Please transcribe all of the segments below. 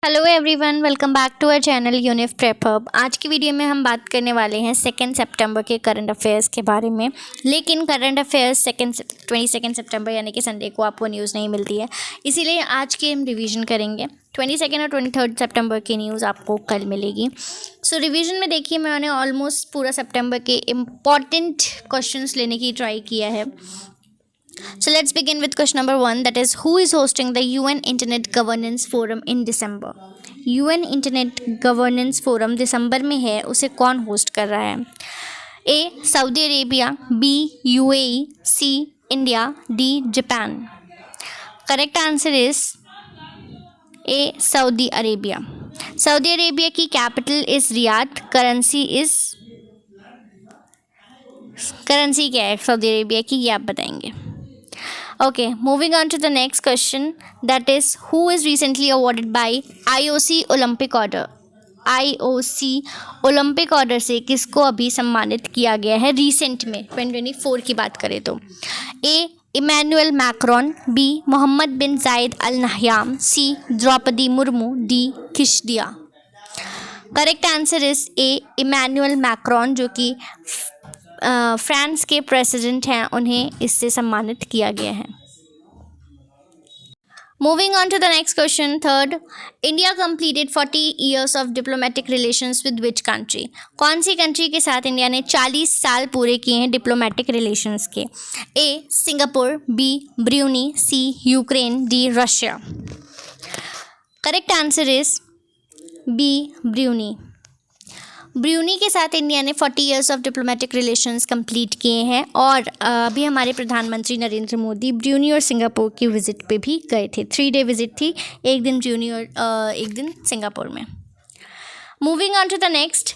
Hello everyone, welcome back to our channel Unif Prep Hub. आज की video में हम बात करने वाले हैं 2 सितंबर के करंट अफेयर्स के बारे में। लेकिन करंट अफेयर्स 22 सितंबर यानी कि संडे को आपको न्यूज़ नहीं मिलती है, इसीलिए आज की हम रिवीजन करेंगे। 22 और 23 सितंबर की न्यूज़ आपको कल मिलेगी। सो रिवीजन में देखिए, मैंने ऑलमोस्ट पूरा सितंबर के इम्पॉर्टेंट क्वेश्चंस लेने की ट्राई किया है। So let's begin with question number 1, that is, who is hosting the UN Internet Governance Forum in December? UN Internet Governance Forum दिसंबर में है, उसे कौन होस्ट कर रहा है? A Saudi Arabia, B UAE, C India, D Japan. Correct answer is A Saudi Arabia. Saudi Arabia की capital is Riyadh. Currency क्या है सऊदी अरेबिया की, ये आप बताएंगे। Okay, moving on to the next question, that is, who is recently awarded by IOC Olympic Order? IOC Olympic order से किसको अभी सम्मानित किया गया है रिसेंट में, 2024 की बात करें तो? A Emmanuel Macron, B Mohammed bin Zayed Al Nahyan, C Droupadi Murmu, D Kishida. Correct answer is A Emmanuel Macron, जो कि फ्रांस के प्रेसिडेंट हैं, उन्हें इससे सम्मानित किया गया है। Moving on to the next question, third, India completed 40 years of diplomatic relations with which country? कौन सी कंट्री के साथ इंडिया ने 40 साल पूरे किए हैं डिप्लोमेटिक रिलेशंस के? A Singapore, B Brunei, C Ukraine, D Russia. Correct answer is B Brunei. Brunei के साथ इंडिया ने 40 years of diplomatic relations complete किए हैं, और अभी हमारे प्रधानमंत्री नरेंद्र मोदी ब्रूनी और सिंगापुर की विज़िट पे भी गए थे। 3 डे विज़िट थी, एक दिन ब्रूनी और एक दिन सिंगापुर में। Moving on to the next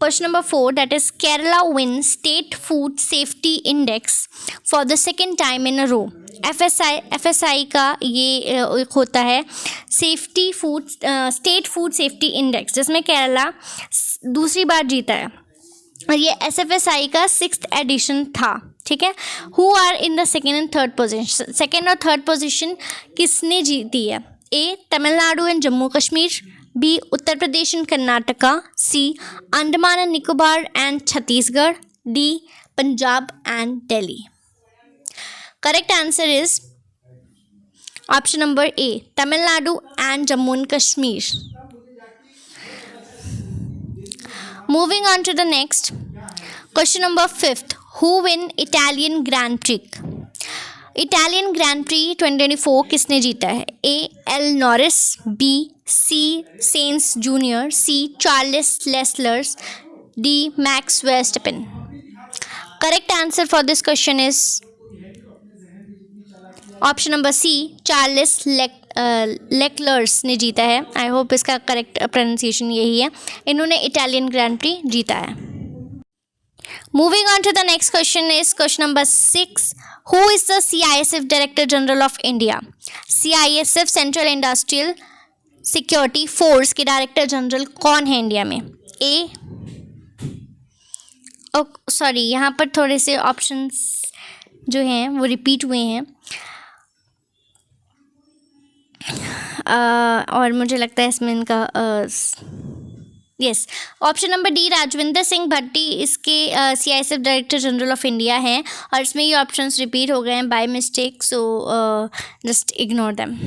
question number 4, that is, Kerala win state food safety index for the second time in a row. FSI का ये एक होता है स्टेट फूड सेफ्टी इंडेक्स, जिसमें केरला दूसरी बार जीता है, और ये SFSI का 6th एडिशन था। ठीक है, who are in the second and third position? Second और थर्ड पोजीशन किसने जीती है? A Tamil Nadu and Jammu Kashmir, B Uttar Pradesh and Karnataka, C Andaman and Nicobar and Chhattisgarh, D Punjab and Delhi. Correct answer is option number A, Tamil Nadu and Jammu and Kashmir. Moving on to the next question number 5, who win Italian grand prix? Italian grand 2024 किसने जीता है? ए L Norris, B C Sainz junior, C Charles Leclercs, D Max Verstappen. Correct answer for this question is option number C, Charles Leclercs ने जीता है। I hope इसका correct pronunciation यही है। इन्होंने इटालियन ग्रैंड प्री जीता है। Moving on to the next question is question number 6, who is the CISF director general of India? CISF central industrial security force के director general कौन है India में? ए sorry, यहाँ पर थोड़े से ऑप्शंस जो हैं वो रिपीट हुए हैं, और मुझे लगता है इसमें इनका yes, option number D Rajvinder Singh Bhatti इसके CISF director general of India हैं, और इसमें ये ऑप्शंस रिपीट हो गए हैं by mistake, so just ignore them.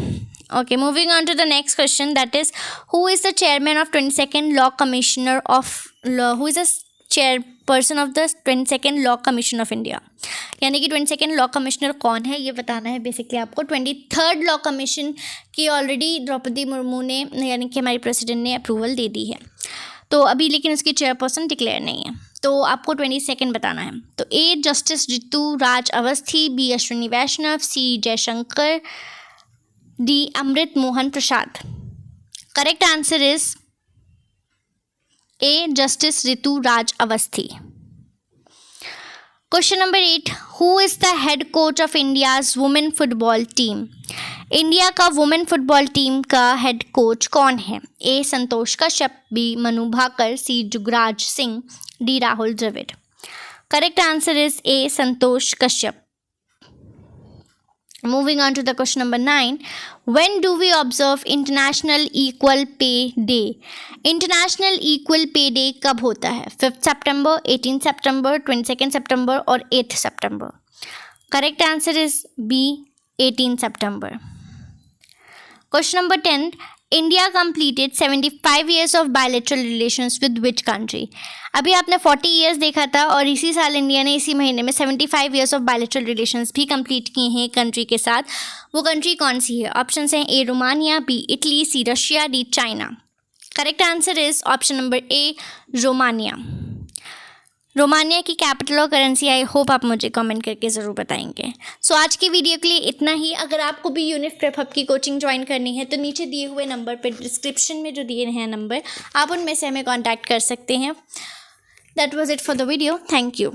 Okay, moving on to the next question, that is, who is the chairman of 22nd law commissioner of who is the chairperson of the 22nd law commission of India? यानी कि 22nd law commissioner कौन है, ये बताना है basically आपको। 23rd law commission की already Draupadi Murmu ने, यानी कि हमारी प्रेसिडेंट ने अप्रूवल दे दी है, तो अभी लेकिन उसकी चेयरपर्सन डिक्लेयर नहीं है, तो आपको 22nd बताना है। तो A justice Ritu Raj Awasthi, B Ashwini Vaishnaw, C Jaishankar, D Amrit Mohan Prasad. Correct answer is A justice Ritu Raj Awasthi. Question number 8, who is the head coach of India's women football team? India का वुमेन फुटबॉल टीम का हेड कोच कौन है? A Santosh Kashyap, B Manu Bhaker, C Jugraj Singh, D Rahul Dravid. Correct answer is A Santosh Kashyap. Moving on to the question number 9. When do we observe International Equal Pay Day? International Equal Pay Day कब होता है? 5th September, 18th September, 22nd September और 8th September. Correct answer is B, 18th September. Question number 10. India completed 75 years of bilateral relations with which country? अभी आपने 40 years देखा था और इसी साल इंडिया ने इसी महीने में 75 years of bilateral relations भी कंप्लीट किए हैं कंट्री के साथ. वो कंट्री कौन सी है? ऑप्शन हैं A Romania, B Italy, C Russia, D China. Correct answer is option number A, Romania. Romania की कैपिटल और करेंसी आई होप आप मुझे कमेंट करके ज़रूर बताएंगे. सो आज की वीडियो के लिए इतना ही. अगर आपको भी यूनिफ प्रेप हब की कोचिंग ज्वाइन करनी है तो नीचे दिए हुए नंबर पर, डिस्क्रिप्शन में जो दिए हैं नंबर, आप उनमें से हमें कॉन्टैक्ट कर सकते हैं. That was it for the video. Thank you.